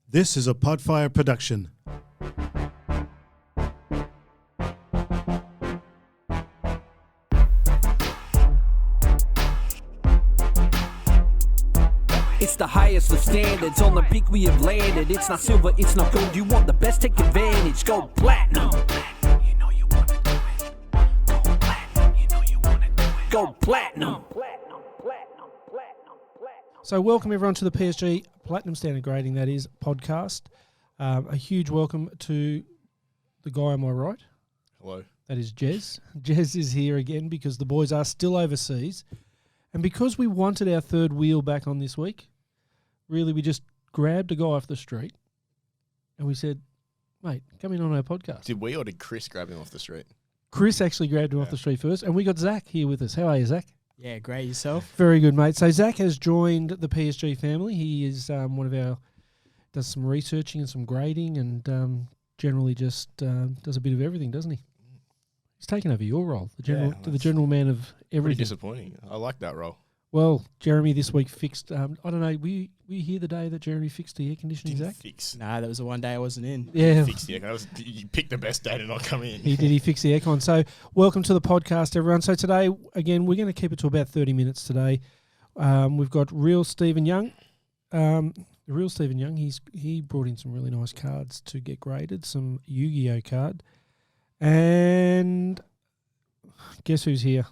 This is a Podfire production. It's the highest of standards, on the peak we have landed. It's not silver, it's not gold, you want the best, take advantage. Go platinum. You know you wanna do it. Go platinum, you know you wanna do it. Go platinum. So welcome everyone to the PSG Platinum Standard Grading, that is, podcast. A huge welcome to the guy on my right. Hello. That is Jez. Jez is here again because the boys are still overseas. And because we wanted our third wheel back on this week, really we just grabbed a guy off the street and we said, mate, come in on our podcast. Did we or did Chris grab him off the street? Chris actually grabbed him off the street first. And we got Zach here with us. How are you, Zach? Yeah, great. Yourself? Very good, mate. So Zach has joined the PSG family. He is one of our, does some researching and some grading and generally just does a bit of everything, doesn't he? He's taken over your role, the general man of everything. Pretty disappointing. I like that role. Well, Jeremy this week fixed, I don't know, were you here the day that Jeremy fixed the air conditioning, Zach? Nah, that was the one day I wasn't in. Yeah. You picked the best day to not come in. He fixed the aircon. So welcome to the podcast, everyone. So today, again, we're going to keep it to about 30 minutes today. We've got Real Stephen Young. The Real Stephen Young, he brought in some really nice cards to get graded, some Yu-Gi-Oh card. And guess who's here?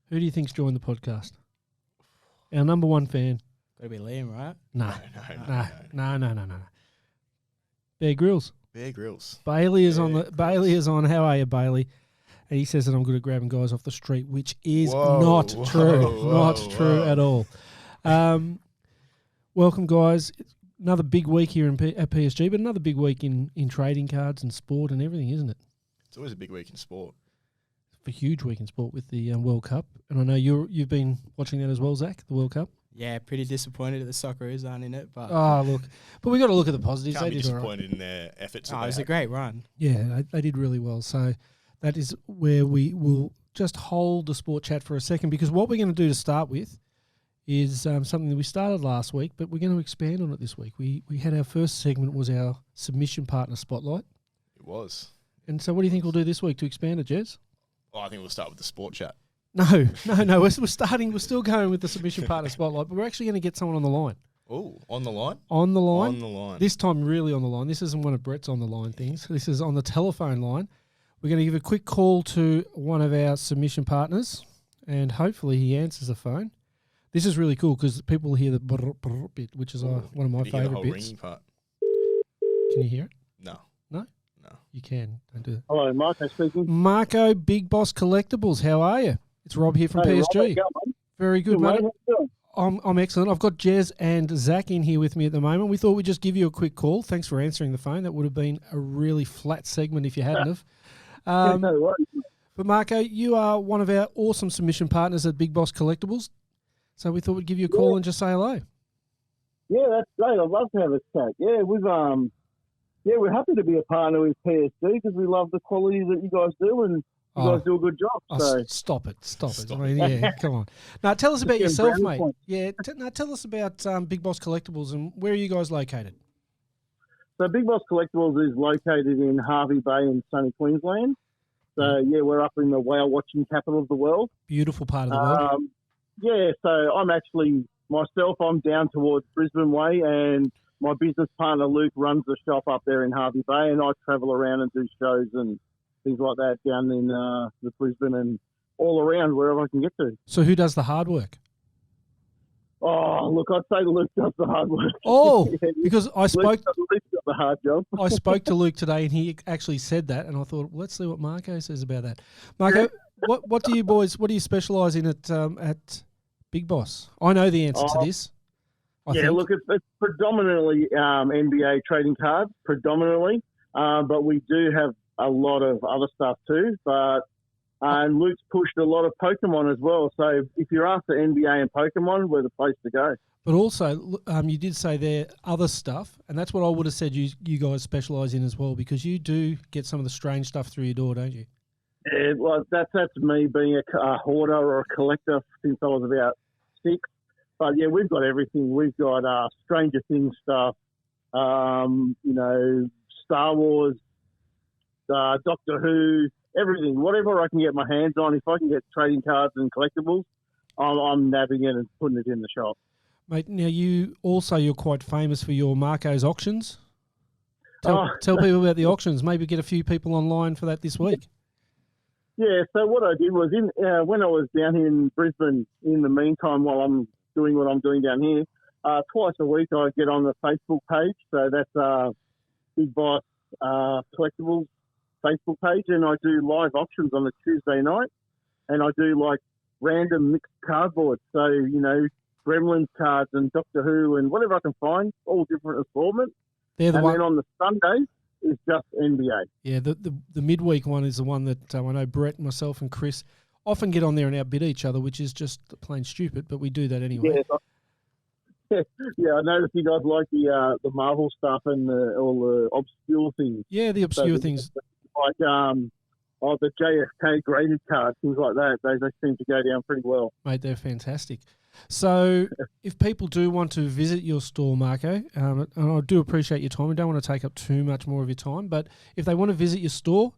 Who do you think's joined the podcast? Our number one fan. Got to be Liam, right? No. Bear Grylls. Bear Grylls. Bailey is on. How are you, Bailey? And he says that I'm good at grabbing guys off the street, which is not true at all. Welcome, guys. Another big week here at PSG, but another big week in trading cards and sport and everything, isn't it? It's always a big week in sport. A huge week in sport with the World Cup. And I know you've been watching that as well, Zach, the World Cup. Yeah, pretty disappointed that the Socceroos aren't in it. But we got to look at the positives. Can't they be did disappointed in their efforts. It was a great run. Yeah, they did really well. So that is where we will just hold the sport chat for a second, because what we're going to do to start with is something that we started last week, but we're going to expand on it this week. We had our first segment was our submission partner spotlight. It was. And so what do you think we'll do this week to expand it, Jez? I think we'll start with the sport chat. No. We're still going with the submission partner spotlight, but we're actually going to get someone on the line. Oh, on the line? On the line. On the line. This time really on the line. This isn't one of Brett's on the line things. This is on the telephone line. We're going to give a quick call to one of our submission partners, and hopefully he answers the phone. This is really cool because people hear the brr, brr bit, which is one of my favourite bits. Ringing part? Can you hear it? No. No? No. You can. Don't do that. Hello, Marko speaking. Marko, Big Boss Collectables. How are you? It's Rob here from PSG. Rob, how you going? Very good, mate. Mate. I'm excellent. I've got Jez and Zach in here with me at the moment. We thought we'd just give you a quick call. Thanks for answering the phone. That would have been a really flat segment if you hadn't have. No worries. But Marko, you are one of our awesome submission partners at Big Boss Collectables. So we thought we'd give you a call and just say hello. Yeah, that's great. I'd love to have a chat. Yeah, we're happy to be a partner with PSG because we love the quality that you guys do, and you guys do a good job. So Stop it. I mean, yeah, come on. Now tell us about yourself, mate. Point. Yeah, tell us about Big Boss Collectables and where are you guys located? So Big Boss Collectables is located in Hervey Bay in sunny Queensland. So yeah, we're up in the whale watching capital of the world. Beautiful part of the world. Yeah, so I'm down towards Brisbane way, and my business partner Luke runs the shop up there in Hervey Bay, and I travel around and do shows and things like that down in the Brisbane and all around wherever I can get to. So who does the hard work? Oh, look, I'd say Luke does the hard work. Oh, because Luke's got the hard job. I spoke to Luke today, and he actually said that, and I thought, well, let's see what Marko says about that. Marko, what do you specialise in at Big Boss? I know the answer to this. I think. Look, it's predominantly NBA trading cards, but we do have a lot of other stuff too. And Luke's pushed a lot of Pokemon as well. So if you're after NBA and Pokemon, we're the place to go. But also, you did say there other stuff, and that's what I would have said you guys specialise in as well, because you do get some of the strange stuff through your door, don't you? Yeah, well, that's me being a hoarder or a collector since I was about 6. But yeah, we've got everything. We've got Stranger Things stuff, Star Wars, Doctor Who, everything. Whatever I can get my hands on. If I can get trading cards and collectibles, I'm nabbing it and putting it in the shop. Mate, now you're quite famous for your Marko's auctions. Tell people about the auctions. Maybe get a few people online for that this week. Yeah, so what I did was when I was down here in Brisbane, in the meantime, while I'm doing what I'm doing down here, twice a week I get on the Facebook page. So that's Big Boss Collectables Facebook page, and I do live auctions on a Tuesday night, and I do like random mixed cardboard. So, Gremlins cards and Doctor Who and whatever I can find, all different assortments. They're the and one. then on the Sunday is just NBA. Yeah, the midweek one is the one that I know Brett, myself, and Chris often get on there and outbid each other, which is just plain stupid, but we do that anyway. Yeah, I noticed you guys like the Marvel stuff and all the obscure things. Yeah, the obscure things. Like the JFK graded cards, things like that. They seem to go down pretty well. Mate, they're fantastic. So if people do want to visit your store, Marko, and I do appreciate your time, I don't want to take up too much more of your time, but if they want to visit your store,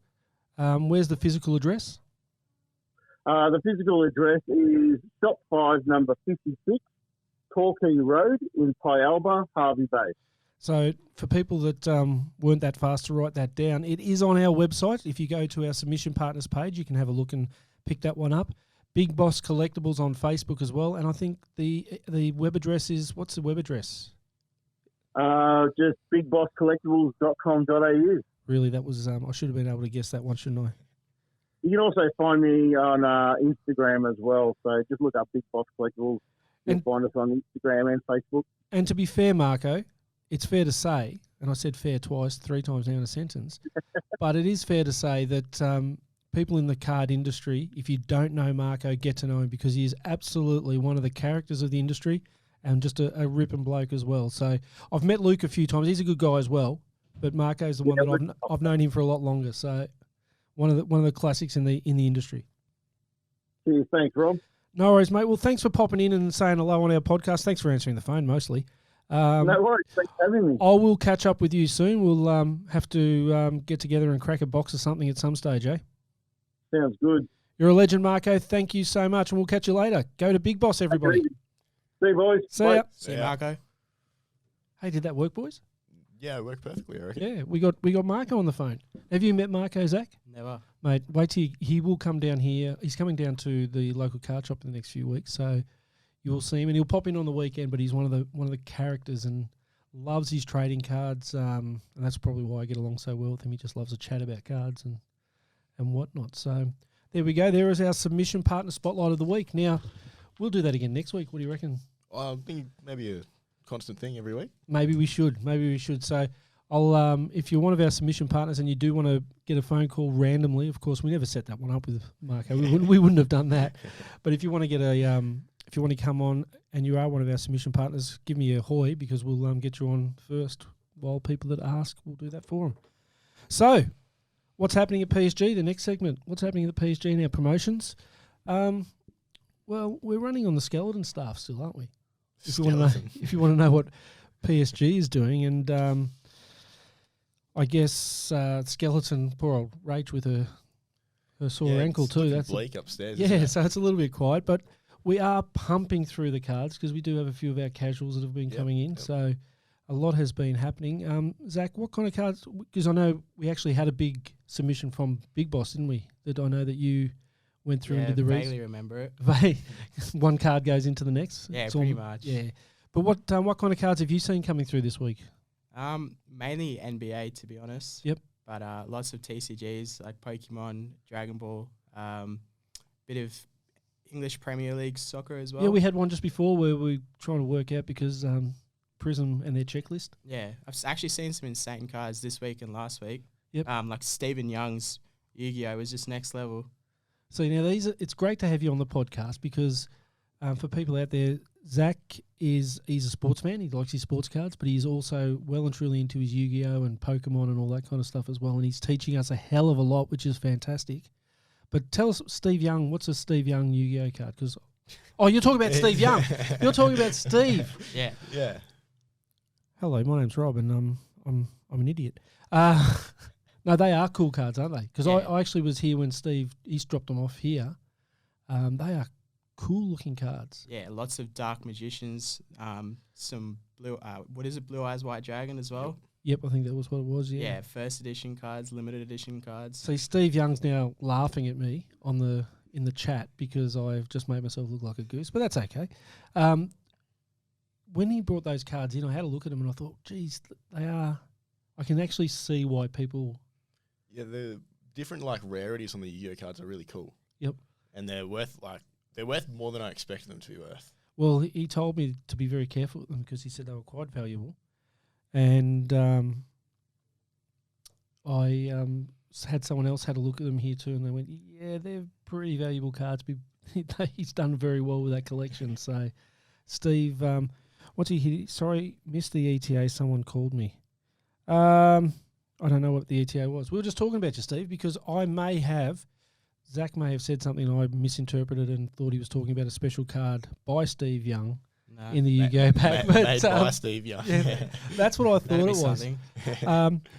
where's the physical address? The physical address is Shop 5, number 56, Torquay Road in Pyalba, Hervey Bay. So for people that weren't that fast to write that down, it is on our website. If you go to our submission partners page, you can have a look and pick that one up. Big Boss Collectables on Facebook as well. And I think the web address is, what's the web address? Just bigboscollectables.com.au. Really, that was, I should have been able to guess that one, shouldn't I? You can also find me on Instagram as well. So just look up Big Boss Collectables. You'll find us on Instagram and Facebook. And to be fair, Marko, it's fair to say, and I said fair twice, 3 times now in a sentence, but it is fair to say that people in the card industry, if you don't know Marko, get to know him because he is absolutely one of the characters of the industry and just a ripping bloke as well. So I've met Luke a few times. He's a good guy as well, but Marko's the one that I've known him for a lot longer. So one of the classics in the industry. Cheers, thanks, Rob. No worries, mate. Well, thanks for popping in and saying hello on our podcast. Thanks for answering the phone mostly. No worries. Thanks for having me. I will catch up with you soon. We'll have to get together and crack a box or something at some stage, eh? Sounds good. You're a legend, Marko. Thank you so much, and we'll catch you later. Go to Big Boss, everybody. See you, boys. See Bye. ya. See you, Marko. Hey, did that work, boys? Yeah, it worked perfectly, I reckon. Yeah, we got Marko on the phone. Have you met Marko, Zach? Never. Mate, wait till he will come down here. He's coming down to the local card shop in the next few weeks, so you'll see him, and he'll pop in on the weekend. But he's one of the characters and loves his trading cards, and that's probably why I get along so well with him. He just loves to chat about cards and whatnot. So there we go. There is our submission partner spotlight of the week. Now we'll do that again next week. What do you reckon? I think maybe a constant thing every week. Maybe we should. So I'll if you're one of our submission partners and you do want to get a phone call randomly, of course we never set that one up with Marko. We wouldn't have done that. But if you want to get if you want to come on and you are one of our submission partners, give me a hoy because we'll get you on first. While people that ask, we'll do that for them. So, what's happening at PSG? The next segment. What's happening at the PSG in our promotions? Well, we're running on the skeleton staff still, aren't we? If you want to know what PSG is doing, and I guess skeleton, poor old Rach with her sore ankle too. That's bleak upstairs. Yeah, so it's a little bit quiet, but we are pumping through the cards because we do have a few of our casuals that have been coming in. Yep. So a lot has been happening. Zach, what kind of cards? Because I know we actually had a big submission from Big Boss, didn't we? That I know that you went through and did the vaguely remember it. One card goes into the next. Yeah, pretty much. Yeah, but what kind of cards have you seen coming through this week? Mainly NBA, to be honest. Yep. But lots of TCGs like Pokemon, Dragon Ball, bit of English Premier League soccer as well. Yeah, we had one just before where we were trying to work out because Prism and their checklist. Yeah, I've actually seen some insane cards this week and last week. Yep. Like Stephen Young's Yu-Gi-Oh was just next level. So now it's great to have you on the podcast because for people out there, Zach he's a sportsman. He likes his sports cards, but he's also well and truly into his Yu-Gi-Oh and Pokemon and all that kind of stuff as well. And he's teaching us a hell of a lot, which is fantastic. But tell us, Steve Young, what's a Steve Young Yu-Gi-Oh card? Because Oh, you're talking about Steve Young. You're talking about Steve. Yeah. Yeah. Hello, my name's Rob, and I'm an idiot. No, they are cool cards, aren't they? Because Yeah. I actually was here when Steve East dropped them off here. They are cool looking cards. Yeah, lots of Dark Magicians, some blue, what is it, Blue Eyes White Dragon as well? Yep, I think that was what it was. Yeah, first edition cards, limited edition cards. See, Steve Young's now laughing at me in the chat because I've just made myself look like a goose, but that's okay. When he brought those cards in, I had a look at them and I thought, geez, they are. I can actually see why people. Yeah, the different like rarities on the Yu-Gi-Oh cards are really cool. Yep. And they're worth more than I expected them to be worth. Well, he told me to be very careful with them because he said they were quite valuable, and I had someone else had a look at them here too, and they went, "Yeah, they're pretty valuable cards." He's done very well with that collection. So, Steve, what's he hit? Sorry, missed the ETA. Someone called me. I don't know what the ETA was. We were just talking about you, Steve, because Zach may have said something and I misinterpreted and thought he was talking about a special card by Steve Young in the Yu-Gi-Oh pack. Made by Steve Young. Yeah, that's what I thought it was. Something.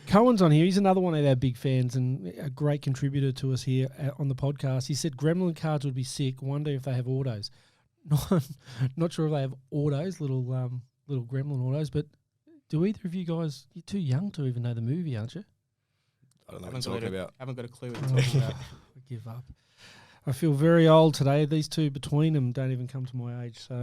Cohen's on here. He's another one of our big fans and a great contributor to us here on the podcast. He said Gremlin cards would be sick. Wonder if they have autos. Not sure if they have autos, little Gremlin autos, but do either of you guys, you're too young to even know the movie, aren't you? I don't know what you're talking about. Haven't got a clue what you're talking about. I give up. I feel very old today. These two between them don't even come to my age, so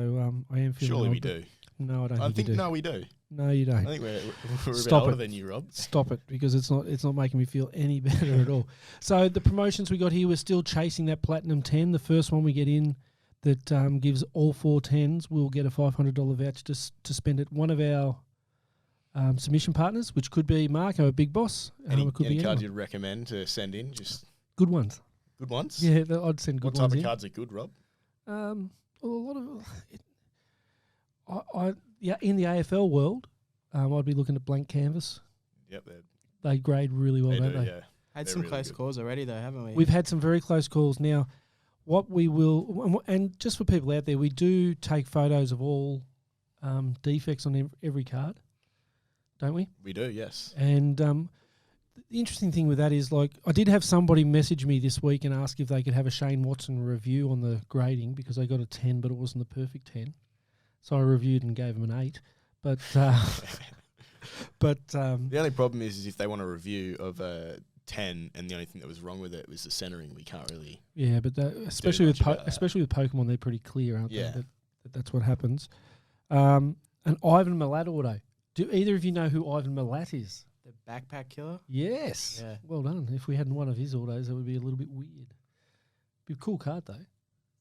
I am feeling Surely old. we do. No, I don't I think think you do. no, we do. No, you don't. I think we're a bit Stop older it. than you, Rob. Stop it, because it's not making me feel any better at all. So the promotions we got here, we're still chasing that Platinum 10. The first one we get in that gives all 4 10s, we'll get a $500 voucher to spend at one of our submission partners, which could be Marko, a Big Boss. Any It could be cards anyone. you'd recommend to send in? Just Good ones. good ones? Yeah, I'd send good What type ones of in. cards are good, Rob? Well, a lot of in the AFL world, I'd be looking at Blank Canvas. Yep, They grade really well, they don't do, they? yeah. Had They're some really close good. calls already, though, haven't we? We've had some very close calls. Now, what we will, and just for people out there, we do take photos of all defects on every card, don't we? We do, yes. And the interesting thing with that is, like, I did have somebody message me this week and ask if they could have a Shane Watson review on the grading because they got a 10, but it wasn't the perfect 10. So I reviewed and gave them an 8. But The only problem is if they want a review of a 10 and the only thing that was wrong with it was the centering, we can't really. yeah, but especially with much about that. especially with Pokemon, they're pretty clear, aren't Yeah. they? That's what happens. An Ivan Milat auto. Do either of you know who Ivan Milat is? The Backpack Killer? Yes. Yeah. Well done. If we had one of his autos, that would be a little bit weird. Be a cool card though.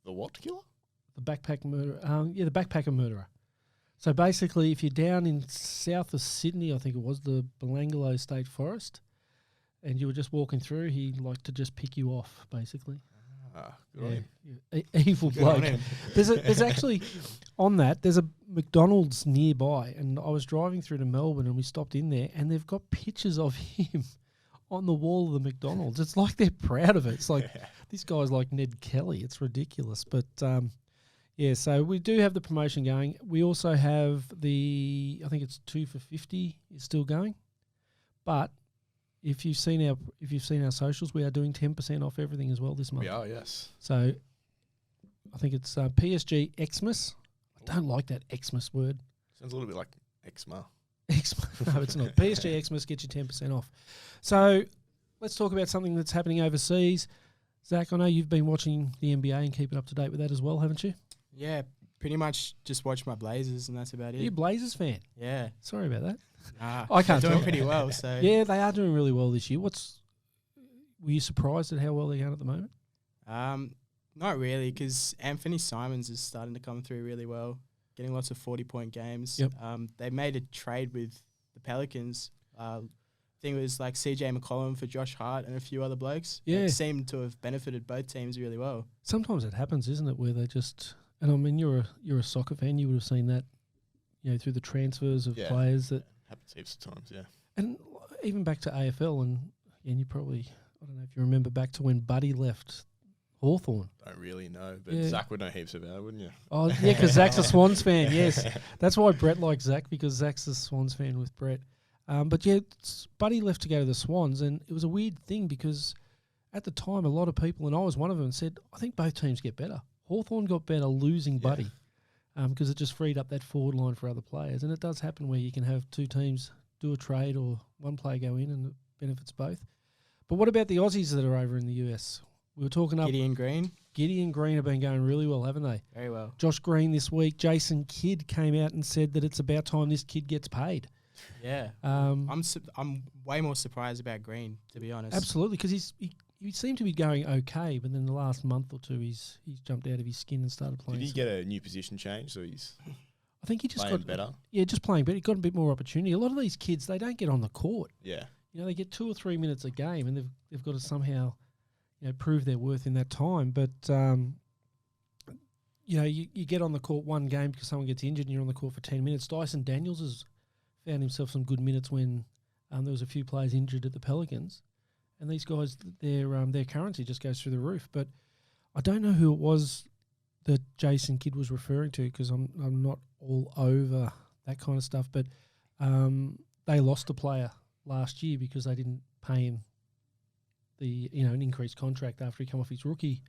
The what killer? The backpack murderer. The backpacker murderer. So basically, if you're down in south of Sydney, I think it was the Belangolo State Forest, and you were just walking through, he liked to just pick you off, basically. Ah, good on him. Evil Good on bloke. him. There's actually on that. There's a McDonald's nearby, and I was driving through to Melbourne, and we stopped in there, and they've got pictures of him on the wall of the McDonald's. It's like they're proud of it. It's like this guy's like Ned Kelly. It's ridiculous, but. Yeah, so we do have the promotion going. We also have I think it's 2 for $50 is still going. But if you've seen our socials, we are doing 10% off everything as well this month. We are, yes. So I think it's PSG Xmas. I don't like that Xmas word. Sounds a little bit like Xmas. Xmas. No, it's not. PSG Xmas gets you 10% off. So let's talk about something that's happening overseas. Zach, I know you've been watching the NBA and keeping up to date with that as well, haven't you? Yeah, pretty much just watch my Blazers and that's about Are you a it. Blazers fan? Yeah. Sorry about that. Nah, I can't they're doing talk. pretty well, so. Yeah, they are doing really well this year. Were you surprised at how well they're going at the moment? Not really, because Anthony Simons is starting to come through really well, getting lots of 40-point games. Yep. They made a trade with the Pelicans. I think it was like CJ McCallum for Josh Hart and a few other blokes. Yeah. It seemed to have benefited both teams really well. Sometimes it happens, isn't it, where they just... And I mean, you're a soccer fan. You would have seen that, through the transfers of Yeah. players that... Happens heaps of times, yeah. And even back to AFL, and you probably... I don't know if you remember back to when Buddy left Hawthorn. Don't really know, but Yeah. Zach would know heaps about it, wouldn't you? Oh, yeah, because Zach's a Swans fan, yes. That's why Brett likes Zach, because Zach's a Swans fan with Brett. But yeah, Buddy left to go to the Swans, and it was a weird thing because at the time, a lot of people, and I was one of them, said, I think both teams get better. Hawthorn got better losing Buddy because it just freed up that forward line for other players. And it does happen where you can have two teams do a trade or one player go in and it benefits both. But what about the Aussies that are over in the US? We were talking up. Gideon Green, Giddy and Green have been going really well, haven't they? very well. Josh Green this week, Jason Kidd came out and said that it's about time this kid gets paid. Yeah, I'm way more surprised about Green, to be honest. Absolutely, because he seemed to be going okay, but then the last month or two he's jumped out of his skin and started playing. Did he get a new position change, so he's I think he just playing got better? Yeah, just playing better. He got a bit more opportunity. A lot of these kids, they don't get on the court. Yeah. You know, they get 2 or 3 minutes a game, and they've got to somehow, prove their worth in that time. But you get on the court one game because someone gets injured, and you're on the court for 10 minutes. Dyson Daniels has found himself some good minutes when there was a few players injured at the Pelicans, and these guys, their currency just goes through the roof. But I don't know who it was that Jason Kidd was referring to, because I'm not all over that kind of stuff. But they lost a player last year because they didn't pay him an increased contract after he come off his rookie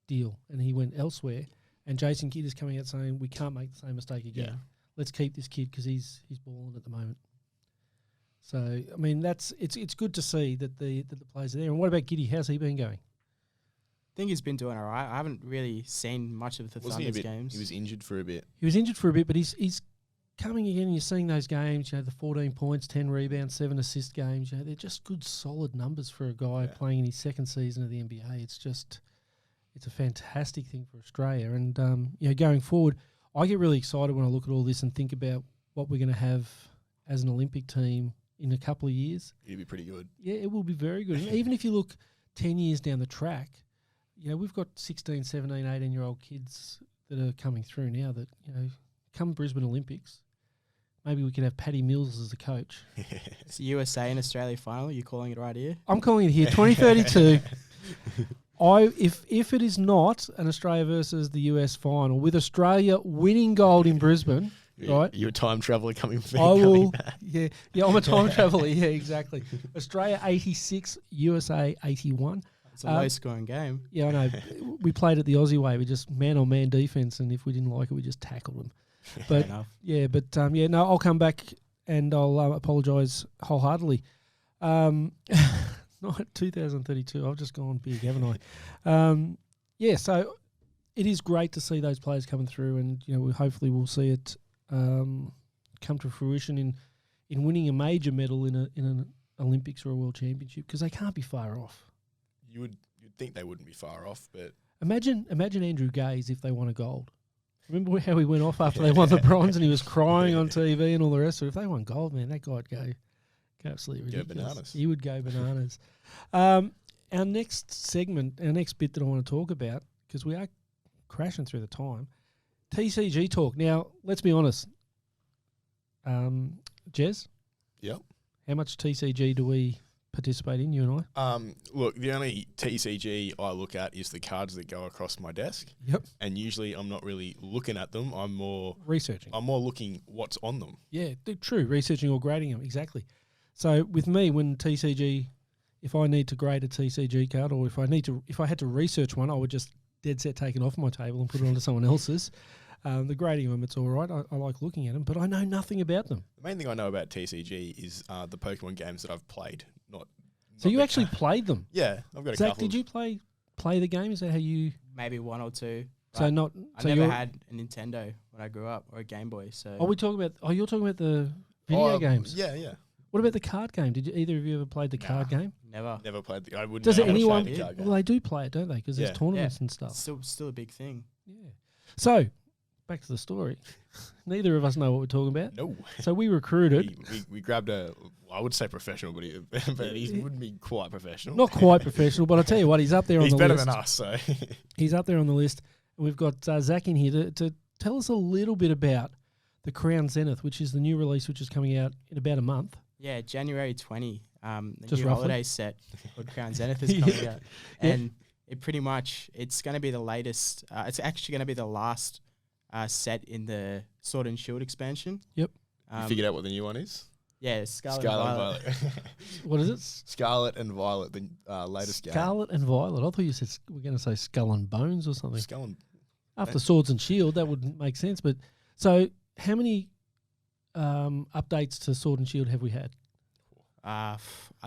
deal, and he went elsewhere. And Jason Kidd is coming out saying we can't make the same mistake again. Yeah. Let's keep this kid because he's balling at the moment. So I mean it's good to see that the players are there. And what about Giddy? How's he been going? I think he's been doing all right. I haven't really seen much of the Thunder's games. He was injured for a bit. He was injured for a bit, but he's coming again. And you're seeing those games. The 14 points, 10 rebounds, 7 assist games. They're just good, solid numbers for a guy playing in his second season of the NBA. It's a fantastic thing for Australia. And going forward, I get really excited when I look at all this and think about what we're going to have as an Olympic team in a couple of years. It'll be pretty good. Yeah, it will be very good. And even if you look 10 years down the track, we've got 16, 17, 18-year-old kids that are coming through now that, come Brisbane Olympics, maybe we could have Paddy Mills as the coach. It's the USA and Australia final. You're calling it right here? I'm calling it here, 2032. If it is not an Australia versus the US final, with Australia winning gold in Brisbane, right? You're a time traveller coming back. I will. Yeah, I'm a time traveller. Yeah, exactly. Australia 86, USA 81. It's a low-scoring game. Yeah, I know. We played it the Aussie way. We just man-on-man defence, and if we didn't like it, we just tackled them. But I'll come back and I'll apologise wholeheartedly. Not 2032. I've just gone big, haven't I? So it is great to see those players coming through, and we hopefully we'll see it come to fruition in winning a major medal in an Olympics or a World Championship, because they can't be far off. You'd think they wouldn't be far off, but imagine Andrew Gaze if they won a gold. Remember how he went off after they won the bronze and he was crying on TV and all the rest of it? If they won gold, man, that guy'd go absolutely ridiculous. Go bananas. He would go bananas. Our next segment, our next bit that I want to talk about, because we are crashing through the time, TCG talk. Now, let's be honest. Jez? Yep. How much TCG do we participate in, you and I? Look, the only TCG I look at is the cards that go across my desk. Yep. And usually I'm not really looking at them. I'm more researching. I'm more looking what's on them. Yeah, true. Researching or grading them, exactly. So with me, when TCG, if I need to grade a TCG card, or if I had to research one, I would just dead set take it off my table and put it onto someone else's. The grading of them, it's all right. I like looking at them, but I know nothing about them. The main thing I know about TCG is the Pokemon games that I've played. So you actually played them? Yeah, I've got a Zach, couple. Did you play the game? Is that how you? Maybe one or two. So not. I so never had a Nintendo when I grew up, or a Game Boy. So. You're talking about the video games. Yeah, yeah. What about the card game? Did either of you ever played the card game? Never. Never played I wouldn't. Does know how to anyone? play the card game. Well, they do play it, don't they? Because there's tournaments and stuff. Still a big thing. Yeah. So, back to the story. Neither of us know what we're talking about. No. So we recruited. we grabbed I would say professional, but he wouldn't be quite professional. Not quite professional, but I'll tell you what, he's up there on the list. He's better than us, so. He's up there on the list. And we've got Zach in here to tell us a little bit about the Crown Zenith, which is the new release, which is coming out in about a month. Yeah, January 20. The Just new roughly. holiday set called Crown Zenith is coming out. And it pretty much, it's going to be the latest. It's actually going to be the last set in the Sword and Shield expansion. Yep. You figured out what the new one is? Yeah, Scarlet and and Violet. What is it? Scarlet and Violet, the latest game. Scarlet and Violet. I thought you said we're going to say Skull and Bones or something. Skull and After Swords and Shield, that wouldn't make sense. But so, how many updates to Sword and Shield have we had? I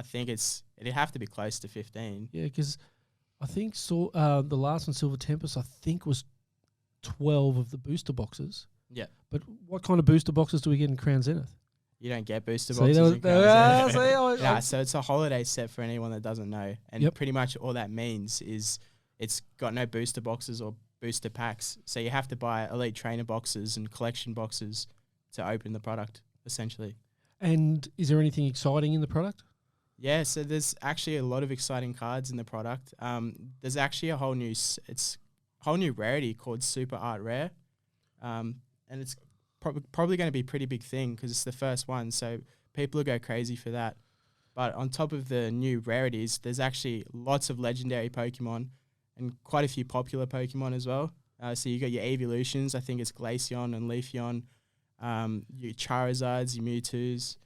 think it'd have to be close to 15. Yeah, because I think the last one, Silver Tempest, I think was 12 of the booster boxes. Yeah. But what kind of booster boxes do we get in Crown Zenith? You don't get booster See, boxes. that was- in Crown Zenith. I- So it's a holiday set for anyone that doesn't know. And Yep. pretty much all that means is it's got no booster boxes or booster packs. So you have to buy elite trainer boxes and collection boxes to open the product, essentially. And is there anything exciting in the product? Yeah, so there's actually a lot of exciting cards in the product. There's actually a whole new rarity called Super Art Rare, and it's probably going to be a pretty big thing because it's the first one, so people will go crazy for that. But on top of the new rarities, there's actually lots of legendary Pokemon and quite a few popular Pokemon as well. So you got your evolutions. I think it's Glaceon and Leafeon, your Charizards, your Mewtwo's.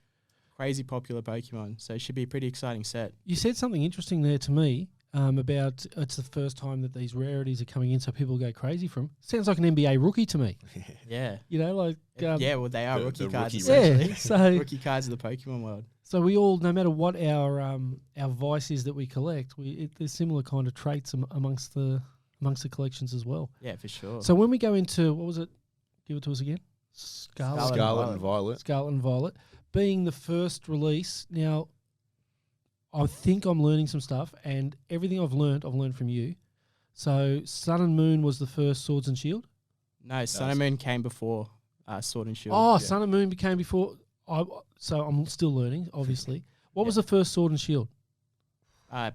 Crazy popular Pokemon, so it should be a pretty exciting set. You said something interesting there to me about it's the first time that these rarities are coming in, so people go crazy for them. Sounds like an NBA rookie to me. Yeah. You know, like Yeah, well, they are the rookie cards. rookie essentially. yeah. So Rookie cards of the Pokemon world. So we all, no matter what our vice is that we collect, there's similar kind of traits amongst the collections as well. Yeah, for sure. So when we go into, what was it? Give it to us again. Scarlet Scarlet and Violet. Scarlet and Violet being the first release. Now, I think I'm learning some stuff, and everything I've learned from you. So Sun and Moon was the first Swords and Shield. No, Sun and Moon came before Sword and Shield. Oh, Sun and Moon became before. So I'm still learning, obviously. What was the first Sword and Shield?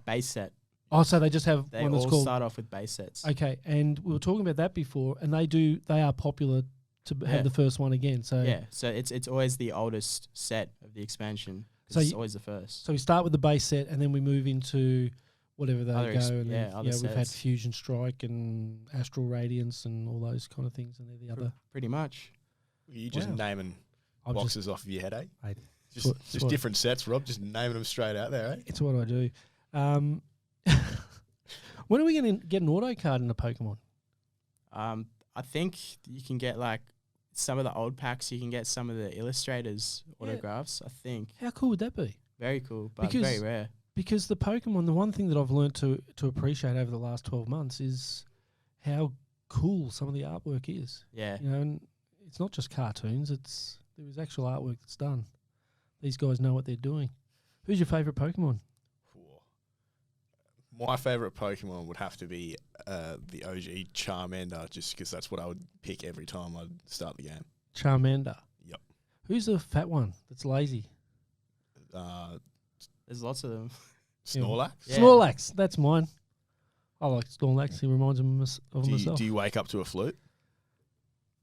Base set. Oh, so they just have They one that's all called. start off with base sets. Okay, and we were talking about that before, and they are popular to have the first one again. So Yeah, so it's always the oldest set of the expansion. So It's always the first. So we start with the base set, and then we move into whatever they Other go. ex- And then, yeah, other we've had sets. Fusion Strike and Astral Radiance and all those kind of things, and they're the other. Pretty much. You just Wow. naming I'll boxes off of your head, eh? I- Just what- different sets, Rob. Just naming them straight out there, eh? It's what I do. When are we going to get an auto card in a Pokemon? I think you can get like some of the old packs. You can get some of the illustrators autographs. I think How cool would that be? very cool, but Because- very rare. Because the Pokemon, the one thing that I've learned to appreciate over the last 12 months is how cool some of the artwork is. Yeah. You know, and it's not just cartoons, there is actual artwork that's done. These guys know what they're doing. Who's your favourite Pokemon? My favourite Pokemon would have to be the OG Charmander, just because that's what I would pick every time I'd start the game. Charmander. Yep. Who's the fat one that's lazy? There's lots of them. Snorlax? Yeah. Snorlax. That's mine. I like Snorlax. He reminds me of myself. Do you wake up to a flute?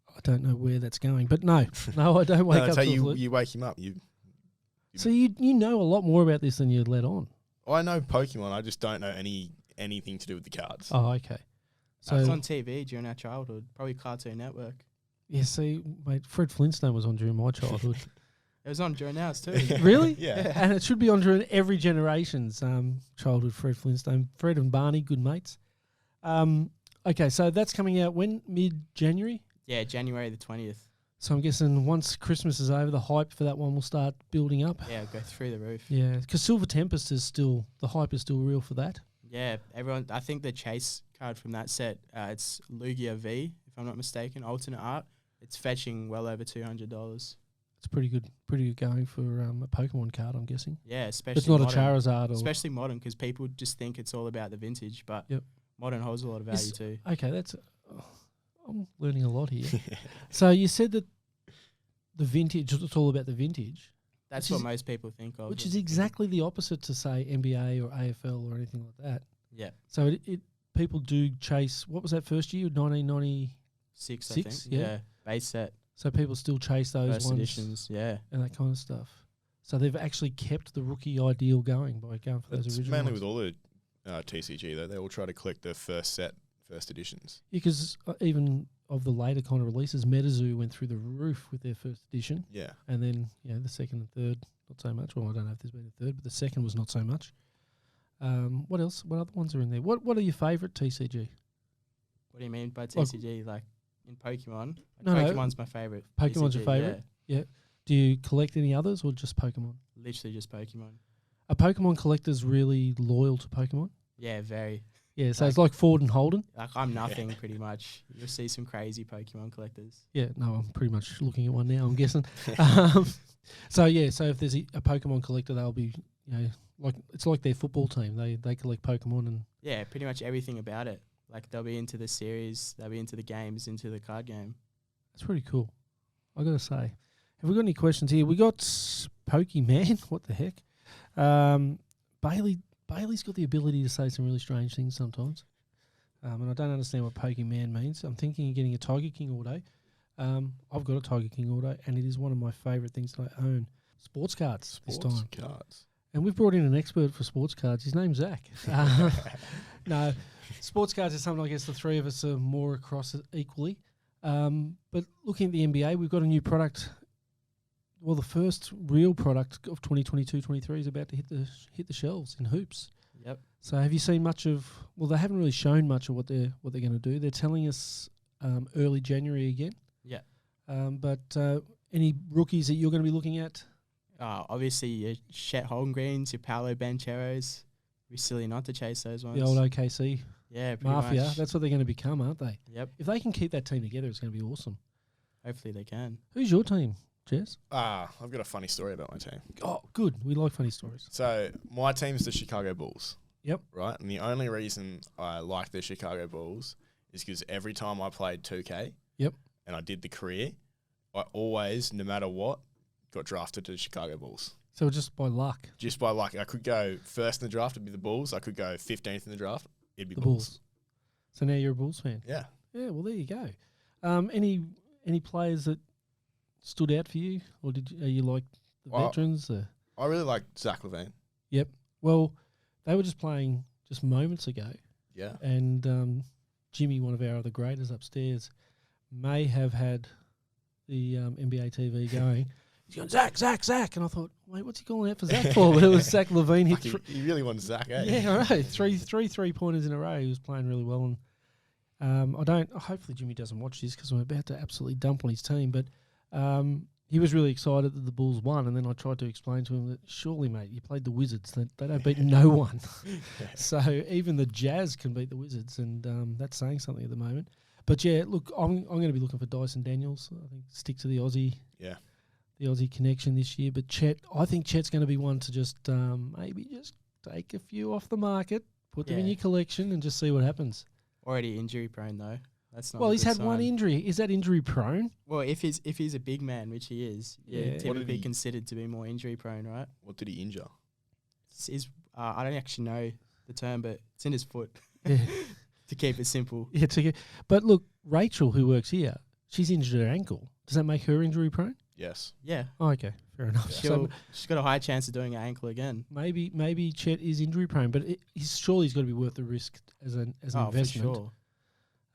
I don't know where that's going, but no, I don't wake No, up that's how to a you, flute. you wake him up. So you know a lot more about this than you let on. I know Pokemon. I just don't know anything to do with the cards. Oh, okay. It was So on TV during our childhood, probably Cartoon Network. yeah, see, mate, Fred Flintstone was on during my childhood. It was on during ours too. Really? Yeah. And it should be on during every generation's childhood. Fred Flintstone, Fred and Barney, good mates. Okay, so that's coming out when? Mid-January? Yeah, January the 20th. So I'm guessing once Christmas is over, the hype for that one will start building up. Yeah, go through the roof. Yeah, because Silver Tempest is still, the hype is still real for that. Yeah, everyone. I think the chase card from that set, it's Lugia V, if I'm not mistaken, alternate art. It's fetching well over $200. It's pretty good going for a Pokemon card, I'm guessing. Yeah, especially It's not modern, a Charizard or... especially modern, because people just think it's all about the vintage, but Yep. modern holds a lot of value too. Okay, I'm learning a lot here. So you said that the vintage, it's all about the vintage, That's which what is- most people think of. which is exactly the opposite to, say, NBA or AFL or anything like that. Yeah, So it people do chase, what was that first year, 1990? six, I Six, think. yeah. Base set, So people still chase those first ones editions. Yeah, and that kind of stuff. So they've actually kept the rookie ideal going by going for those It's original mainly ones. with all the TCG though. They all try to collect the first editions. Because even of the later kind of releases, MetaZoo went through the roof with their first edition. Yeah. And then, the second and third, not so much. Well, I don't know if there's been a third, but the second was not so much. What else? What other ones are in there? What are your favourite TCG? What do you mean by TCG? Like in Pokemon? No, Pokemon's my favourite. Pokemon's TCG, your favourite? Yeah. Do you collect any others or just Pokemon? Literally just Pokemon. Are Pokemon collectors really loyal to Pokemon? Yeah, very. Yeah, so it's like Ford and Holden? Like I'm nothing pretty much. You'll see some crazy Pokemon collectors. Yeah, no, I'm pretty much looking at one now, I'm guessing. So if there's a Pokemon collector, they'll be, like it's like their football team. They collect Pokemon and... Yeah, pretty much everything about it. Like they'll be into the series, they'll be into the games, into the card game. That's pretty cool, I got to say. Have we got any questions here? We got Pokemon. What the heck? Bailey's got the ability to say some really strange things sometimes. And I don't understand what Pokemon means. I'm thinking of getting a Tiger King auto. I've got a Tiger King auto, and it is one of my favourite things that I own. Sports cards this time. Cards. And we've brought in an expert for sports cards. His name's Zach. No, sports cards is something I guess the three of us are more across equally. But looking at the NBA, we've got a new product. Well, the first real product of 2022-23 is about to hit the shelves in hoops. Yep. So have you seen much of? Well, they haven't really shown much of what they're going to do. They're telling us early January again. Yeah. But any rookies that you're going to be looking at? Obviously your Chet Holmgreens, your Paolo Bancheros. It'd be silly not to chase those ones. The old OKC yeah, pretty Mafia. much. That's what they're going to become, aren't they? Yep. If they can keep that team together, it's going to be awesome. Hopefully they can. Who's your team, Jez? I've got a funny story about my team. Oh, good. We like funny stories. So my team's the Chicago Bulls. Yep. Right? And the only reason I like the Chicago Bulls is because every time I played 2K Yep. and I did the career, I always, no matter what, got drafted to the Chicago Bulls. So just by luck. Just by luck. I could go first in the draft, it'd be the Bulls. I could go 15th in the draft, it'd be The Bulls. Bulls. So now you're a Bulls fan. Yeah. Yeah, well, there you go. Any players that stood out for you? Or are you like the veterans? I really like Zach LaVine. Yep. Well, they were just playing just moments ago. Yeah. And Jimmy, one of our other graders upstairs, may have had the NBA TV going. He's going, Zach. And I thought, wait, what's he calling out for Zach for? But it was Zach LaVine. He really wants Zach, eh? Yeah, all right. Three 3-pointers in a row. He was playing really well. And hopefully Jimmy doesn't watch this because I'm about to absolutely dump on his team. But he was really excited that the Bulls won. And then I tried to explain to him that, surely, mate, you played the Wizards. They don't beat no one. So even the Jazz can beat the Wizards. And that's saying something at the moment. But, yeah, look, I'm going to be looking for Dyson Daniels. I think stick to the Aussie. Yeah. The Aussie connection this year. But I think Chet's going to be one to just maybe just take a few off the market, put them in your collection and just see what happens. Already injury prone though. That's not. Well, he's had sign. one injury. Is that injury prone? Well, if he's a big man, which he is, typically considered to be more injury prone, right? What did he injure? I don't actually know the term, but it's in his foot. Yeah. To keep it simple. Yeah. But look, Rachel, who works here, she's injured her ankle. Does that make her injury prone? Yes. Yeah. Oh, okay, fair enough. So She's got a high chance of doing her ankle again. maybe Chet is injury prone, but he's going to be worth the risk as an investment. For sure.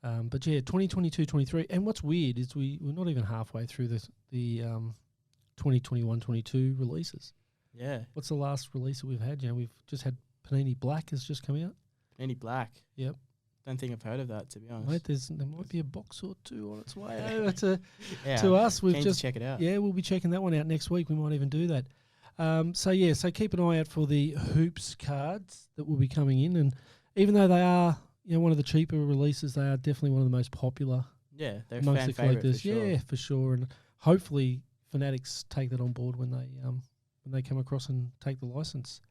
But yeah, 2022-23. And what's weird is we're not even halfway through the 2021-22 releases. Yeah. What's the last release that we've had? We've just had Panini Black has just come out. Panini Black. Yep. Don't think I've heard of that, to be honest. Mate, there might be a box or two on its way over to to us. We've just just check it out. Yeah, we'll be checking that one out next week. We might even do that. So keep an eye out for the Hoops cards that will be coming in. And even though they are one of the cheaper releases, they are definitely one of the most popular. Yeah, they're amongst fan the favorite collectors. for sure. Yeah, for sure. And hopefully Fanatics take that on board when they come across and take the license.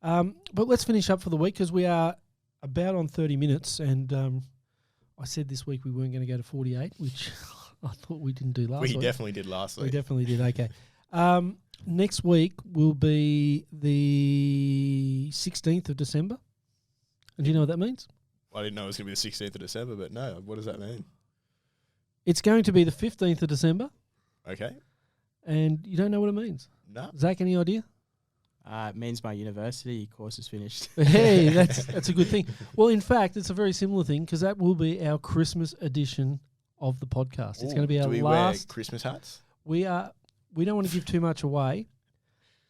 But let's finish up for the week because we are about on 30 minutes, and I said this week we weren't going to go to 48, which I thought we didn't do last week. We definitely did last week. We definitely did, okay. Next week will be the 16th of December. And do you know what that means? I didn't know it was going to be the 16th of December, but no, what does that mean? It's going to be the 15th of December, Okay. and you don't know what it means. No. Zach, any idea? It means my university course is finished. Hey, that's a good thing. Well, in fact, it's a very similar thing because that will be our Christmas edition of the podcast. It's going to be our Do we last. wear Christmas hats? We don't want to give too much away,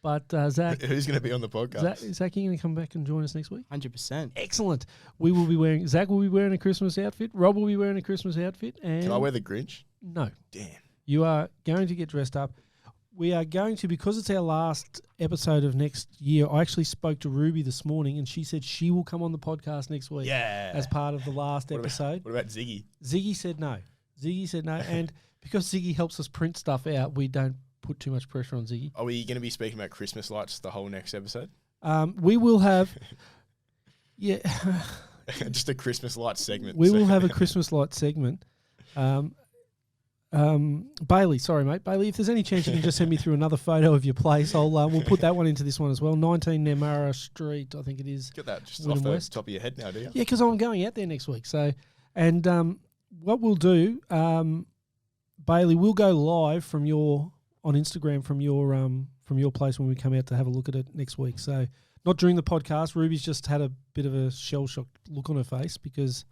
but Zach, Who's going to be on the podcast? Zach, you going to come back and join us next week? 100%. Excellent. We will be wearing. Zach will be wearing a Christmas outfit. Rob will be wearing a Christmas outfit. And Can I wear the Grinch? No. Damn. You are going to get dressed up. We are going to, because it's our last episode of next year, I actually spoke to Ruby this morning and she said she will come on the podcast next week as part of the last episode. What about Ziggy? Ziggy said no. And because Ziggy helps us print stuff out, we don't put too much pressure on Ziggy. Are we going to be speaking about Christmas lights the whole next episode? We will have... Yeah. Just a Christmas light segment. We will have a Christmas light segment. Bailey, sorry mate. Bailey, if there's any chance you can just send me through another photo of your place, we'll put that one into this one as well. 19 Namara Street, I think it is. Get that just Wynnum off the West. top of your head now, do you? Yeah, because I'm going out there next week. So, and what we'll do, Bailey, we'll go live on Instagram from your place when we come out to have a look at it next week. So, not during the podcast. Ruby's just had a bit of a shell shock look on her face because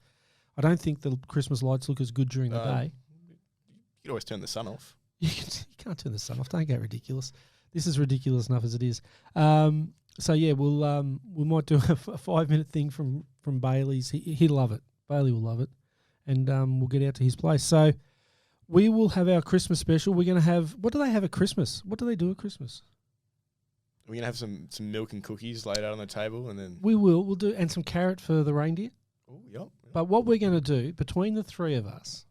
I don't think the Christmas lights look as good during the day. You could always turn the sun off. You can't turn the sun off. Don't get ridiculous. This is ridiculous enough as it is. So yeah, we might do a 5-minute thing from Bailey's. He'll love it. Bailey will love it, and we'll get out to his place. So we will have our Christmas special. We're going to have. What do they have at Christmas? What do they do at Christmas? We're going to have some milk and cookies laid out on the table, and then We'll do, and some carrot for the reindeer. oh yep. But what we're going to do between the three of us,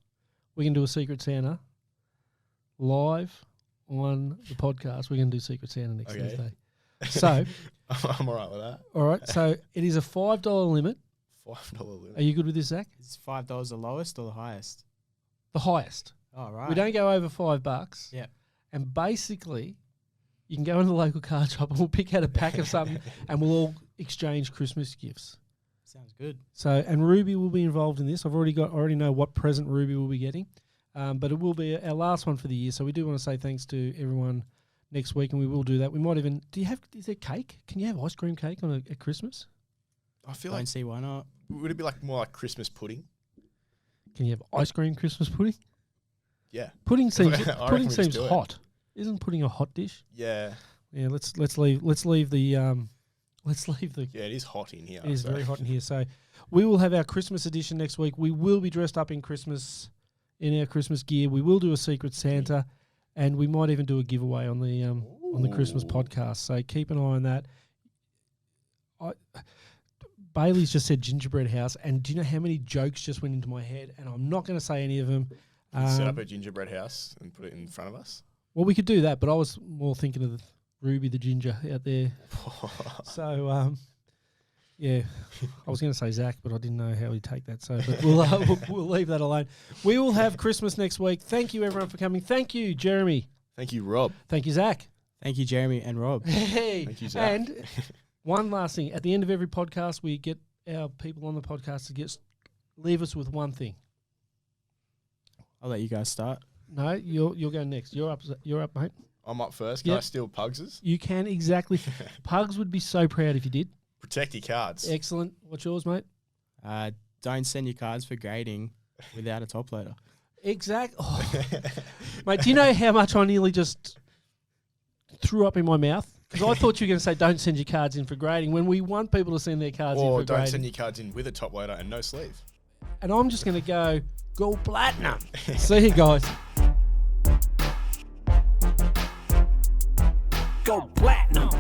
we're going to do a Secret Santa live on the podcast. We're going to do Secret Santa next Okay. Thursday. So, I'm all right with that. all right. So it is a $5 limit. $5 limit. Are you good with this, Zach? Is $5 the lowest or the highest? The highest. Oh, right. We don't go over $5. Yeah. And basically, you can go into the local card shop and we'll pick out a pack of something and we'll all exchange Christmas gifts. Sounds good. So, and Ruby will be involved in this. I already know what present Ruby will be getting, but it will be our last one for the year. So we do want to say thanks to everyone next week, and we will do that. We might even. Is there cake? Can you have ice cream cake at Christmas? I feel Don't like see why not. would it be more like Christmas pudding? Can you have ice cream Christmas pudding? Yeah. Pudding seems I reckon we pudding just seems do it. hot. Isn't pudding a hot dish? Yeah. Yeah. Let's leave the. Yeah, it is hot in here. It is so. very hot in here. So we will have our Christmas edition next week. We will be dressed up in our Christmas gear. We will do a Secret Santa, and we might even do a giveaway on the Christmas podcast. So keep an eye on that. Bailey's just said gingerbread house, and do you know how many jokes just went into my head? And I'm not going to say any of them. Set up a gingerbread house and put it in front of us. Well, we could do that, but I was more thinking of Ruby the ginger out there. So, yeah, I was going to say Zach, but I didn't know how he'd take that. So, but we'll leave that alone. We will have Christmas next week. Thank you, everyone, for coming. Thank you, Jeremy. Thank you, Rob. Thank you, Zach. Thank you, Jeremy and Rob. Hey. Thank you, Zach. And one last thing. At the end of every podcast, we get our people on the podcast to leave us with one thing. I'll let you guys start. No, you'll go next. You're up, mate. I'm up first. Can Yep. I steal Pugs's? You can, exactly. Pugs would be so proud if you did. Protect your cards. Excellent. What's yours, mate? Don't send your cards for grading without a top loader. Exact. Oh. Mate, do you know how much I nearly just threw up in my mouth? Because I thought you were going to say don't send your cards in for grading when we want people to send their cards in Or for don't grading. send your cards in with a top loader and no sleeve. And I'm just going to go platinum. See you guys. Go platinum.